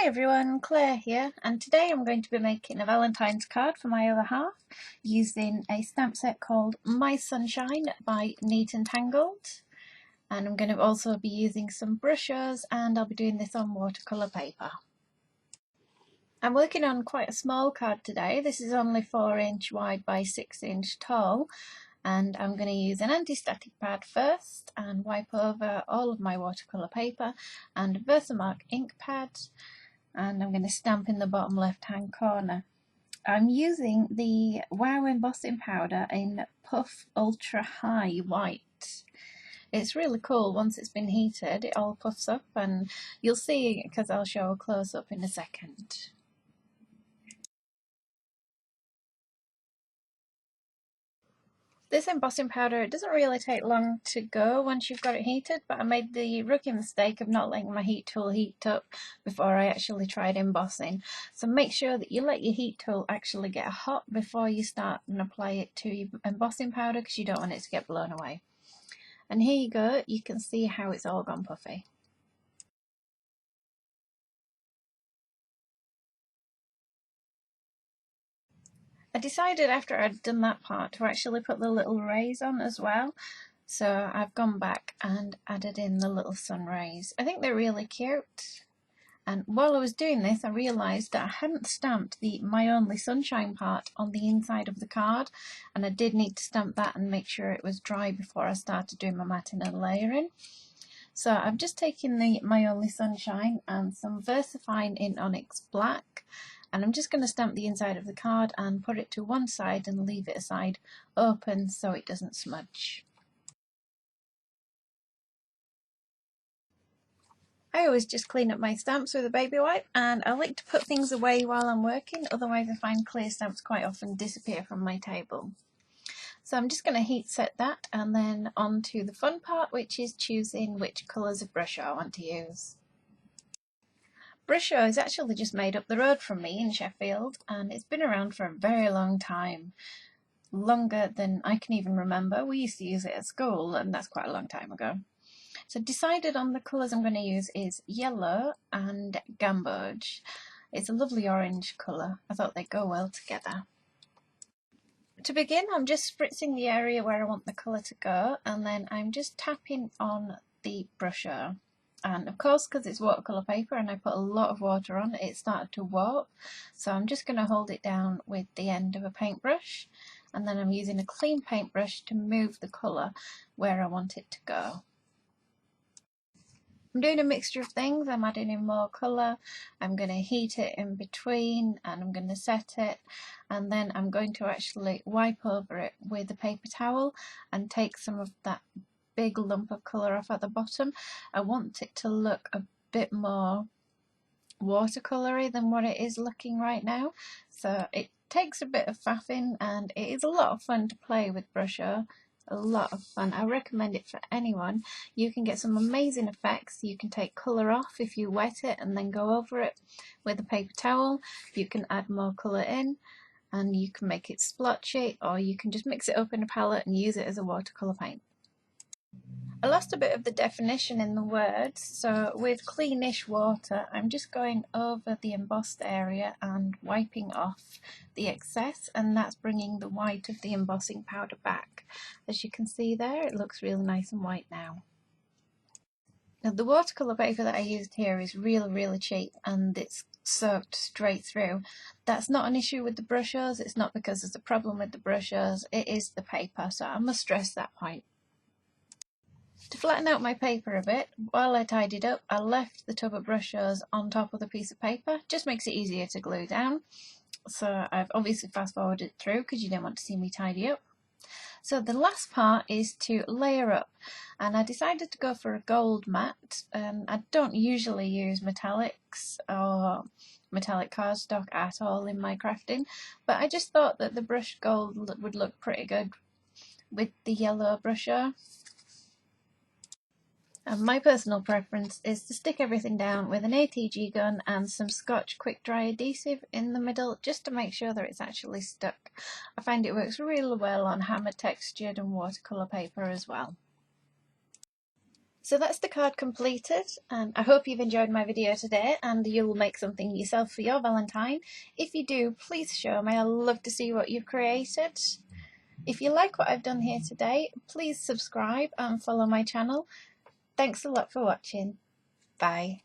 Hi everyone, Claire here, and today I'm going to be making a Valentine's card for my other half using a stamp set called My Sunshine by Neat and Tangled. And I'm going to also be using some brushes, and I'll be doing this on watercolour paper. I'm working on quite a small card today. This is only 4" wide by 6" tall, and I'm going to use an anti-static pad first and wipe over all of my watercolour paper and a Versamark ink pad. And I'm going to stamp in the bottom left hand corner. I'm using the Wow embossing powder in Puff Ultra High White. It's really cool. Once it's been heated, it all puffs up, and you'll see because I'll show a close up in a second. This embossing powder, it doesn't really take long to go once you've got it heated, but I made the rookie mistake of not letting my heat tool heat up before I actually tried embossing. So make sure that you let your heat tool actually get hot before you start and apply it to your embossing powder, because you don't want it to get blown away. And here you go, you can see how it's all gone puffy. I decided after I'd done that part to actually put the little rays on as well. So I've gone back and added in the little sun rays. I think they're really cute. And while I was doing this, I realised that I hadn't stamped the My Only Sunshine part on the inside of the card, and I did need to stamp that and make sure it was dry before I started doing my matting and layering. So I've just taken the My Only Sunshine and some VersaFine in Onyx Black, and I'm just going to stamp the inside of the card and put it to one side and leave it aside open so it doesn't smudge. I always just clean up my stamps with a baby wipe, and I like to put things away while I'm working, otherwise I find clear stamps quite often disappear from my table. So I'm just going to heat set that, and then on to the fun part, which is choosing which colours of brush I want to use. Brusho is actually just made up the road from me in Sheffield, and it's been around for a very long time, longer than I can even remember. We used to use it at school, and that's quite a long time ago. So decided on the colours I'm going to use is yellow and gamboge. It's a lovely orange colour. I thought they'd go well together. To begin, I'm just spritzing the area where I want the colour to go, and then I'm just tapping on the brusher. And of course, because it's watercolour paper and I put a lot of water on, it started to warp. So I'm just going to hold it down with the end of a paintbrush, and then I'm using a clean paintbrush to move the colour where I want it to go. I'm doing a mixture of things. I'm adding in more colour, I'm going to heat it in between, and I'm going to set it, and then I'm going to actually wipe over it with a paper towel and take some of that big lump of colour off at the bottom. I want it to look a bit more watercolory than what it is looking right now, so it takes a bit of faffing, and it is a lot of fun to play with Brusho. A lot of fun. I recommend it for anyone. You can get some amazing effects. You can take colour off if you wet it and then go over it with a paper towel. You can add more colour in, and you can make it splotchy, or you can just mix it up in a palette and use it as a watercolour paint. I lost a bit of the definition in the words, so with cleanish water I'm just going over the embossed area and wiping off the excess, and that's bringing the white of the embossing powder back. As you can see there, it looks really nice and white now. Now the watercolour paper that I used here is really cheap, and it's soaked straight through. That's not an issue with the brushes. It's not because there's a problem with the brushes, it is the paper, so I must stress that point. To flatten out my paper a bit, while I tidied up, I left the tub of brushes on top of the piece of paper. Just makes it easier to glue down. So I've obviously fast forwarded it through because you don't want to see me tidy up. So the last part is to layer up, and I decided to go for a gold matte. I don't usually use metallics or metallic cardstock at all in my crafting, but I just thought that the brushed gold would look pretty good with the yellow brusher. And my personal preference is to stick everything down with an ATG gun and some Scotch quick dry adhesive in the middle, just to make sure that it's actually stuck. I find it works really well on hammer textured and watercolour paper as well. So that's the card completed, and I hope you've enjoyed my video today and you'll make something yourself for your Valentine. If you do, please show me. I'd love to see what you've created. If you like what I've done here today, please subscribe and follow my channel. Thanks a lot for watching. Bye.